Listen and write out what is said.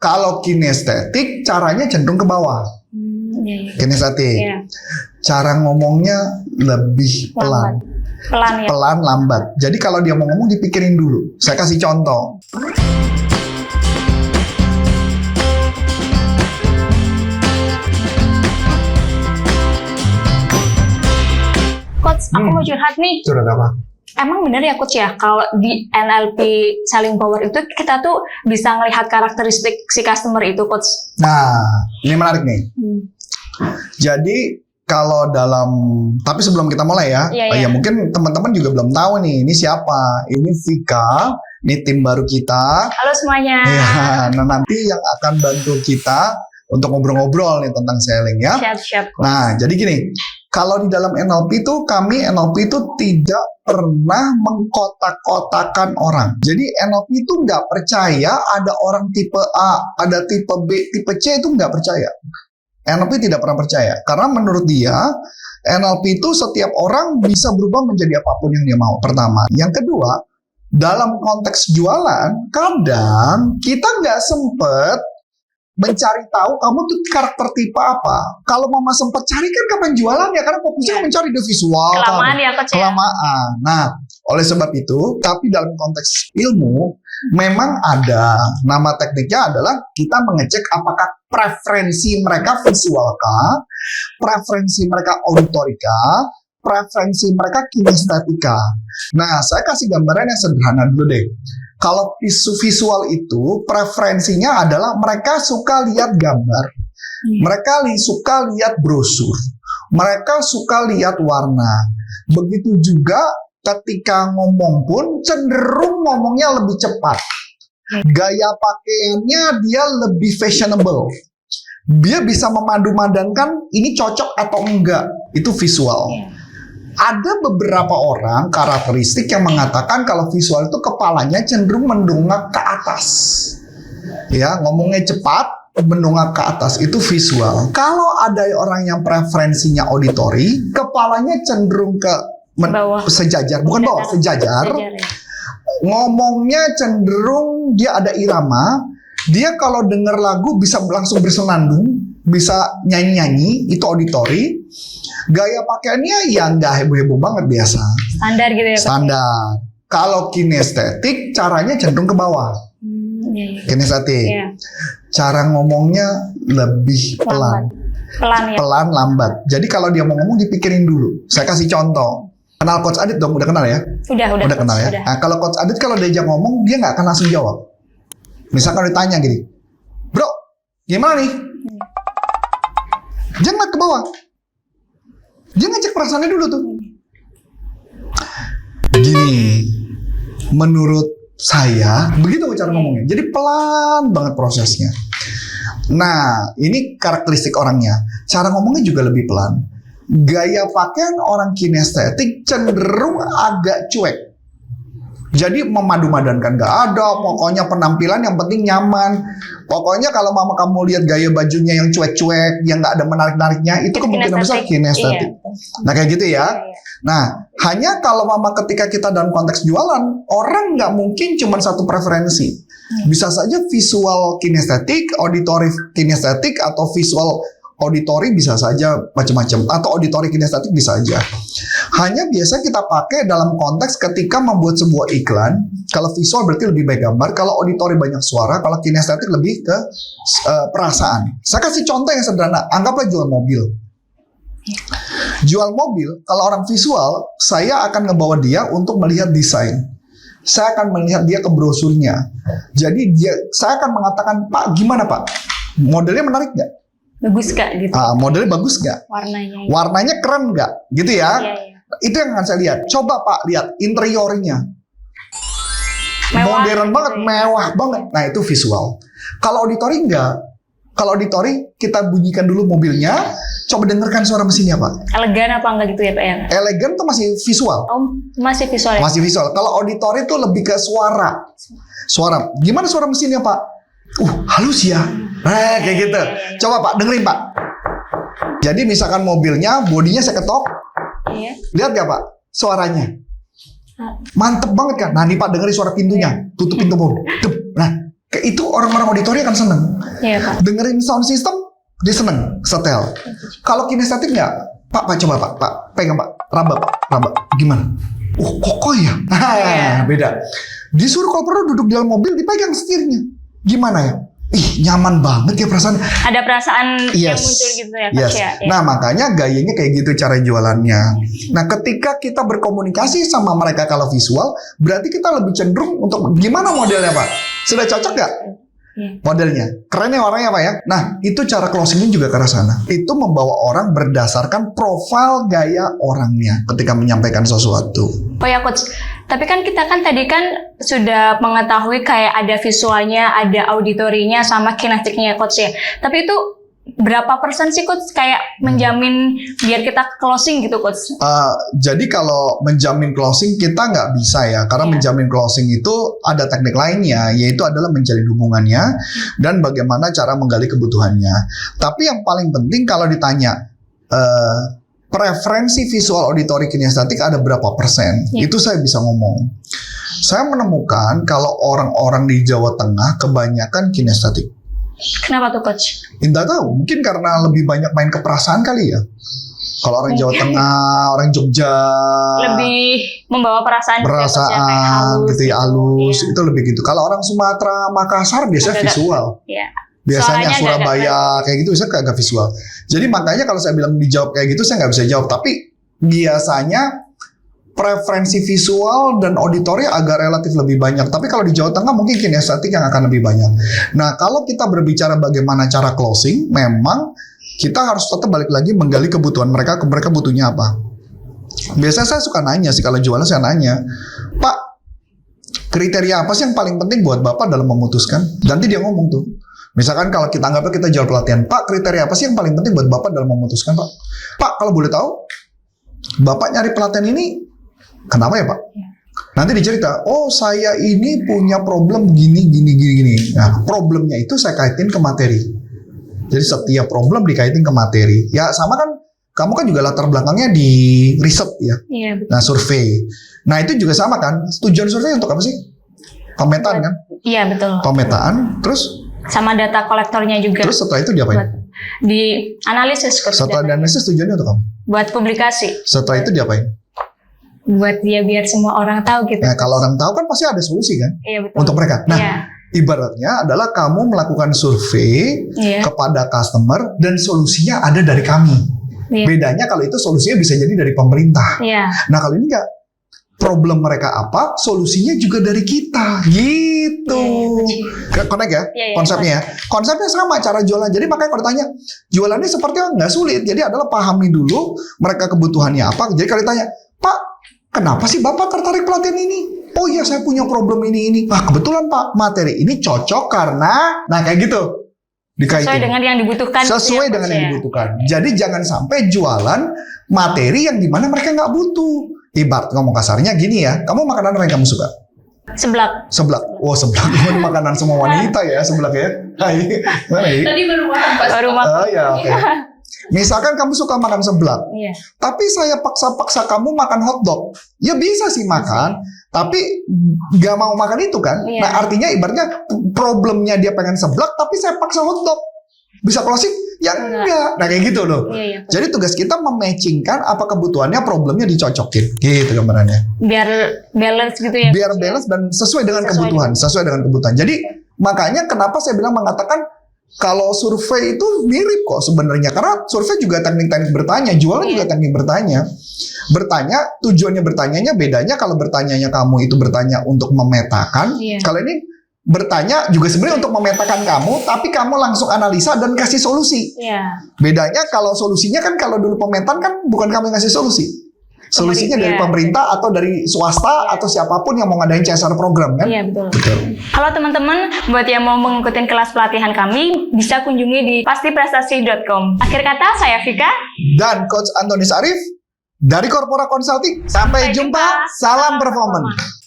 Kalau kinestetik caranya cenderung ke bawah. Kinestetik. Iya. Cara ngomongnya lebih pelan. Pelan ya. Pelan, lambat. Jadi kalau dia mau ngomong dipikirin dulu. Saya kasih contoh. Coach, aku mau curhat nih. Curhat apa? Emang bener ya Coach ya, kalau di NLP Selling Power itu kita tuh bisa ngelihat karakteristik si customer itu Coach? Nah, ini menarik nih. Jadi kalau tapi sebelum kita mulai ya, Iya. ya mungkin teman-teman juga belum tahu nih, ini siapa? Ini Vika, ini tim baru kita. Halo semuanya. Ya, nah nanti yang akan bantu kita untuk ngobrol-ngobrol nih tentang selling ya. Siap. Nah, jadi gini, kalau di dalam NLP itu NLP itu tidak pernah mengkotak-kotakan orang. Jadi NLP itu nggak percaya ada orang tipe A, ada tipe B, tipe C itu nggak percaya. NLP tidak pernah percaya. Karena menurut dia, NLP itu setiap orang bisa berubah menjadi apapun yang dia mau. Pertama. Yang kedua, dalam konteks jualan, kadang kita nggak sempet mencari tahu kamu tuh karakter tipe apa. Kalau mama sempat cari kan kapan jualannya, karena fokusnya mencari the visual. Kelamaan ya Coach ya? Kelamaan. Nah, oleh sebab itu, tapi dalam konteks ilmu, memang ada nama tekniknya adalah kita mengecek apakah preferensi mereka visual kah, preferensi mereka auditorika, preferensi mereka kinestetika. Nah, saya kasih gambaran yang sederhana dulu deh. Kalau visual itu preferensinya adalah mereka suka lihat gambar, mereka suka lihat brosur, mereka suka lihat warna. Begitu juga ketika ngomong pun cenderung ngomongnya lebih cepat. Gaya pakaiannya dia lebih fashionable. Dia bisa memadu-madankan ini cocok atau enggak. Itu visual. Ada beberapa orang karakteristik yang mengatakan kalau visual itu kepalanya cenderung mendongak ke atas. Ya, ngomongnya cepat, mendongak ke atas, itu visual. Kalau ada orang yang preferensinya auditori, kepalanya cenderung ke bawah. Sejajar, bukan bawah, sejajar. Ya. Ngomongnya cenderung dia ada irama. Dia kalau dengar lagu bisa langsung bersenandung, bisa nyanyi-nyanyi, itu auditori. Gaya pakaiannya ya nggak heboh-heboh banget, biasa. Standar gitu ya. Standar. Kalau kinestetik caranya cenderung ke bawah. Kinestetik. Iya. Cara ngomongnya lebih pelan. Pelan ya. Pelan, lambat. Jadi kalau dia mau ngomong dipikirin dulu. Saya kasih contoh. Kenal Coach Adit dong, udah kenal ya? Udah Kenal ya? Udah. Nah, kalau Coach Adit kalau diajak ngomong, dia nggak akan langsung jawab. Misalkan ditanya gini, bro, gimana nih? Jangan ke bawah. Dia ngecek perasaannya dulu tuh. Gini, menurut saya, begitu cara ngomongnya. Jadi pelan banget prosesnya. Nah, ini karakteristik orangnya. Cara ngomongnya juga lebih pelan. Gaya pakaian orang kinestetik cenderung agak cuek. Jadi memadu-madankan gak ada, pokoknya penampilan yang penting nyaman. Pokoknya kalau mama kamu lihat gaya bajunya yang cuek-cuek, yang gak ada menarik-nariknya, itu kemungkinan besar kinestetik. Iya. Nah kayak gitu ya. Nah, hanya kalau mama ketika kita dalam konteks jualan, orang gak mungkin cuma satu preferensi. Bisa saja visual kinestetik, auditory kinestetik, atau visual auditori bisa saja macam-macam, atau auditori kinestetik bisa aja. Hanya biasa kita pakai dalam konteks ketika membuat sebuah iklan. Kalau visual berarti lebih baik gambar, kalau auditori banyak suara, kalau kinestetik lebih ke perasaan. Saya kasih contoh yang sederhana, anggaplah jual mobil. Jual mobil, kalau orang visual, saya akan ngebawa dia untuk melihat desain. Saya akan melihat dia ke brosurnya. Jadi saya akan mengatakan, Pak, gimana Pak? Modelnya menarik nggak? Bagus gak gitu? Modelnya bagus nggak? Warnanya. Warnanya keren nggak? Gitu ya? Iya. Itu yang akan saya lihat. Coba Pak lihat interiornya. Mewah, Modern banget, mewah banget. Nah itu visual. Kalau auditori enggak. Kalau auditori kita bunyikan dulu mobilnya. Coba dengarkan suara mesinnya Pak. Elegan apa enggak gitu ya Pak ya? Elegan tuh masih visual. Oh, masih visual ya? Masih visual. Kalau auditori tuh lebih ke suara. Suara. Gimana suara mesinnya Pak? Halus ya. Kayak gitu. Coba Pak, dengerin Pak. Jadi misalkan mobilnya, bodinya saya ketok. Iya. Lihat gak Pak? Suaranya. Mantep banget kan? Nah nih Pak, dengerin suara pintunya. Tutup pintu mobil. Nah, Itu orang-orang auditori akan seneng. Iya, Pak. Dengerin sound system, dia seneng, setel. Kalau kinestetik nggak, Pak coba Pak, pegang Pak, raba, gimana? Kokoh ya? Beda. Disuruh kalau perlu duduk di dalam mobil, dipegang setirnya. Gimana ya? Nyaman banget ya perasaan. Ada perasaan yang muncul gitu ya, Coach ya. Nah, makanya gayanya kayak gitu cara jualannya. Nah, ketika kita berkomunikasi sama mereka kalau visual, berarti kita lebih cenderung untuk gimana modelnya, Pak? Sudah cocok nggak? Modelnya. Keren ya orangnya, Pak ya? Nah, itu cara closingnya juga ke arah sana. Itu membawa orang berdasarkan profil gaya orangnya ketika menyampaikan sesuatu. Oh ya, Coach. Tapi kan kita kan tadi kan sudah mengetahui kayak ada visualnya, ada auditorinya, sama kinestetiknya, Coach ya. Tapi itu berapa persen sih, Coach, kayak menjamin biar kita closing gitu, Coach? Jadi kalau menjamin closing kita nggak bisa ya. Karena menjamin closing itu ada teknik lainnya, yaitu adalah menjalin hubungannya dan bagaimana cara menggali kebutuhannya. Tapi yang paling penting kalau ditanya, preferensi visual auditori kinestetik ada berapa persen? Itu saya bisa ngomong. Saya menemukan kalau orang-orang di Jawa Tengah kebanyakan kinestetik. Kenapa tuh, Coach? Tidak tahu, mungkin karena lebih banyak main ke perasaan kali ya. Kalau orang Jawa Tengah, orang Jogja lebih membawa perasaan gitu ya, halus, itu lebih gitu. Kalau orang Sumatera, Makassar biasanya visual. Biasanya Surabaya kayak gitu bisa agak visual. Jadi makanya kalau saya bilang dijawab kayak gitu saya nggak bisa jawab. Tapi biasanya preferensi visual dan auditori agak relatif lebih banyak. Tapi kalau di Jawa Tengah mungkin kinestetik yang akan lebih banyak. Nah, kalau kita berbicara bagaimana cara closing, memang kita harus tetap balik lagi menggali kebutuhan mereka. Mereka butuhnya apa? Biasanya saya suka nanya sih, kalau jualan saya nanya, Pak, kriteria apa sih yang paling penting buat Bapak dalam memutuskan? Nanti dia ngomong tuh. Misalkan kalau kita anggapnya kita jual pelatihan, Pak, kriteria apa sih yang paling penting buat Bapak dalam memutuskan, Pak? Pak, kalau boleh tahu, Bapak nyari pelatihan ini kenapa ya, Pak? Nanti dicerita, oh saya ini punya problem gini. Nah, problemnya itu saya kaitin ke materi. Jadi setiap problem dikaitin ke materi. Ya sama kan, kamu kan juga latar belakangnya di riset ya. Iya, betul. Nah, survei. Nah, itu juga sama kan? Tujuan survei untuk apa sih? Pemetaan kan? Iya, betul. Pemetaan, terus? Sama data kolektornya juga. Terus setelah itu diapain? Di analisis. Setelah analisis tujuannya untuk apa? Buat publikasi. Setelah itu diapain? Buat dia biar semua orang tahu gitu. Nah, kalau orang tahu kan pasti ada solusi kan? Iya, betul. Untuk mereka. Nah, ibaratnya adalah kamu melakukan survei kepada customer dan solusinya ada dari kami. Bedanya kalau itu solusinya bisa jadi dari pemerintah. Nah, kalau ini enggak. Problem mereka apa, solusinya juga dari kita, gitu. Connect ya, konsepnya ya. Konsepnya sama, cara jualan. Jadi makanya kalau ditanya, jualannya seperti apa? Nggak sulit. Jadi adalah pahami dulu mereka kebutuhannya apa. Jadi kalau ditanya, Pak, kenapa sih Bapak tertarik pelatihan ini? Oh iya, saya punya problem ini. Nah, kebetulan Pak, materi ini cocok karena, nah kayak gitu. Dikaitin. Sesuai dengan yang dibutuhkan. Sesuai dengan yang dibutuhkan. Jadi jangan sampai jualan materi yang dimana mereka nggak butuh. Ibarat ngomong kasarnya gini ya, kamu makanan apa yang kamu suka? Seblak. Oh, seblak. Ini makanan semua wanita ya, seblak ya. Hai. Mana ya? Tadi baru makan. Oh ya, oke. Misalkan kamu suka makan seblak, tapi saya paksa-paksa kamu makan hotdog. Ya bisa sih makan, tapi gak mau makan itu kan. Nah, artinya ibaratnya problemnya dia pengen seblak, tapi saya paksa hotdog. Bisa closing? Ya enggak. Nah, kayak gitu loh. Jadi tugas kita mematchingkan apa kebutuhannya, problemnya dicocokin. Gitu gambarannya. Biar balance gitu ya. Biar balance dan sesuai dengan kebutuhan. Sesuai dengan kebutuhan. Jadi makanya kenapa saya bilang mengatakan kalau survei itu mirip kok sebenarnya. Karena survei juga teknik-teknik bertanya. Jualan juga teknik bertanya. Bertanya, tujuannya bertanyanya bedanya. Kalau bertanyanya kamu itu bertanya untuk memetakan. Kalau ini bertanya juga sebenarnya untuk memetakan kamu, tapi kamu langsung analisa dan kasih solusi. Bedanya kalau solusinya kan kalau dulu pemetaan kan bukan kamu yang kasih solusi. Solusinya dari pemerintah atau dari swasta atau siapapun yang mau ngadain CSR program kan? Iya, betul. Halo teman-teman, buat yang mau mengikuti kelas pelatihan kami bisa kunjungi di pastiprestasi.com. Akhir kata saya Vika dan Coach Antonius Arif dari Corpora Consulting. Sampai jumpa. Salam performance.